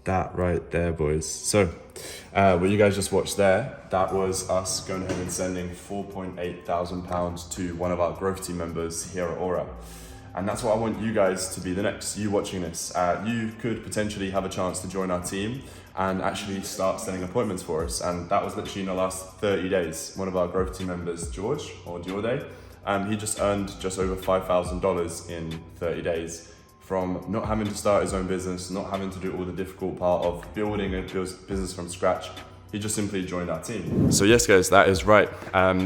That right there, boys. So, what you guys just watched there, that was us going ahead and sending £4,800 to one of our growth team members here at Aura. And that's what I want you guys to be the next, you watching this. You could potentially have a chance to join our team and actually start setting appointments for us. And that was literally in the last 30 days. One of our growth team members, George, or Diorde, he just earned just over $5,000 in 30 days from not having to start his own business, not having to do all the difficult part of building a business from scratch. He just simply joined our team. So yes, guys, that is right.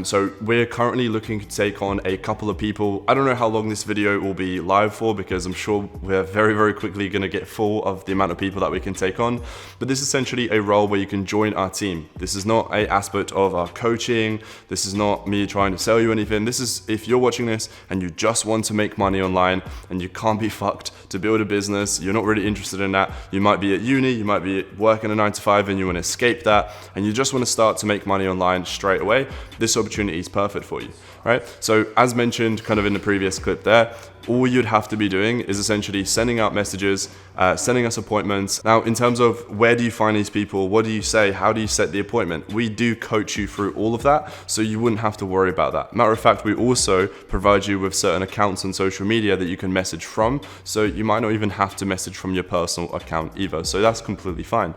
So we're currently looking to take on a couple of people. I don't know how long this video will be live for because I'm sure we're very, very quickly gonna get full of the amount of people that we can take on. But this is essentially a role where you can join our team. This is not an aspect of our coaching. This is not me trying to sell you anything. This is if you're watching this and you just want to make money online and you can't be fucked to build a business, you're not really interested in that. You might be at uni, you might be working a 9 to 5 and you wanna escape that, and you just want to start to make money online straight away, this opportunity is perfect for you, right? So as mentioned kind of in the previous clip there, all you'd have to be doing is essentially sending out messages, sending us appointments. Now, in terms of where do you find these people, what do you say, how do you set the appointment? We do coach you through all of that, so you wouldn't have to worry about that. Matter of fact, we also provide you with certain accounts on social media that you can message from, so you might not even have to message from your personal account either, so that's completely fine.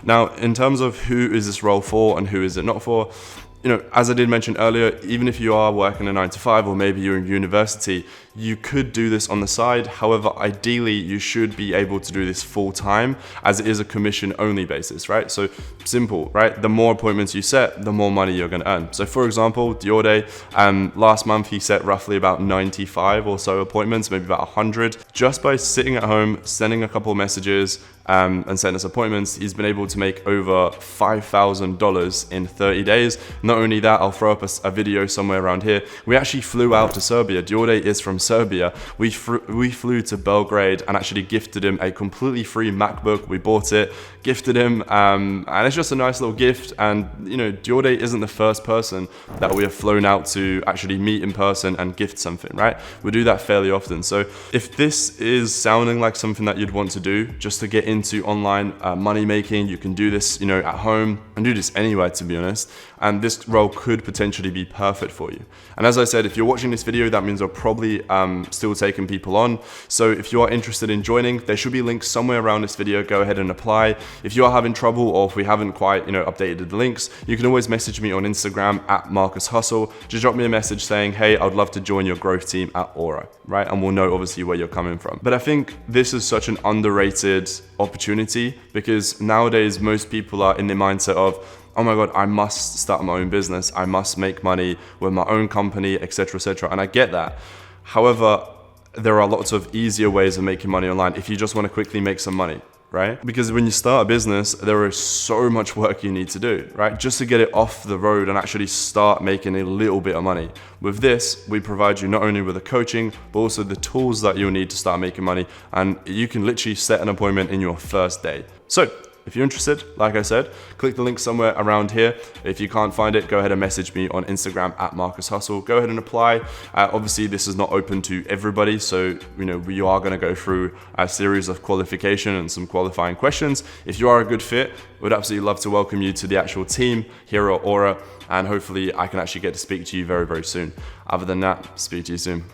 Now, in terms of who is this role for and who is it not for, you know, as I did mention earlier, even if you are working a 9 to 5 or maybe you're in university, you could do this on the side. However, ideally, you should be able to do this full time as it is a commission only basis, right? So simple, right? The more appointments you set, the more money you're gonna earn. So for example, Diorde, last month he set roughly about 95 or so appointments, maybe about 100. Just by sitting at home, sending a couple of messages, and sending us appointments, he's been able to make over $5,000 in 30 days. Not only that, I'll throw up a video somewhere around here. We actually flew out to Serbia. Diorde is from Serbia. We flew to Belgrade and actually gifted him a completely free MacBook. We bought it, gifted him, and it's just a nice little gift. And you know, Diorde isn't the first person that we have flown out to actually meet in person and gift something, right? We do that fairly often. So if this is sounding like something that you'd want to do just to get into online money making, you can do this, you know, at home and do this anywhere, to be honest. And this role could potentially be perfect for you. And as I said, if you're watching this video, that means we're probably still taking people on. So if you are interested in joining, there should be links somewhere around this video. Go ahead and apply. If you are having trouble or if we haven't quite, you know, updated the links, you can always message me on Instagram at Marcus Hustle. Just drop me a message saying, hey, I'd love to join your growth team at Aura, right? And we'll know obviously where you're coming from. But I think this is such an underrated opportunity because nowadays most people are in the mindset of, oh my God, I must start my own business. I must make money with my own company, etc., etc. And I get that. However, there are lots of easier ways of making money online if you just want to quickly make some money, right? Because when you start a business, there is so much work you need to do, right? Just to get it off the road and actually start making a little bit of money. With this, we provide you not only with the coaching, but also the tools that you'll need to start making money. And you can literally set an appointment in your first day. So if you're interested, like I said, click the link somewhere around here. If you can't find it, go ahead and message me on Instagram at Marcus Hustle. Go ahead and apply. Obviously, this is not open to everybody, so you know we are going to go through a series of qualification and some qualifying questions. If you are a good fit, we'd absolutely love to welcome you to the actual team here at Aura, and hopefully I can actually get to speak to you very, very soon. Other than that, speak to you soon.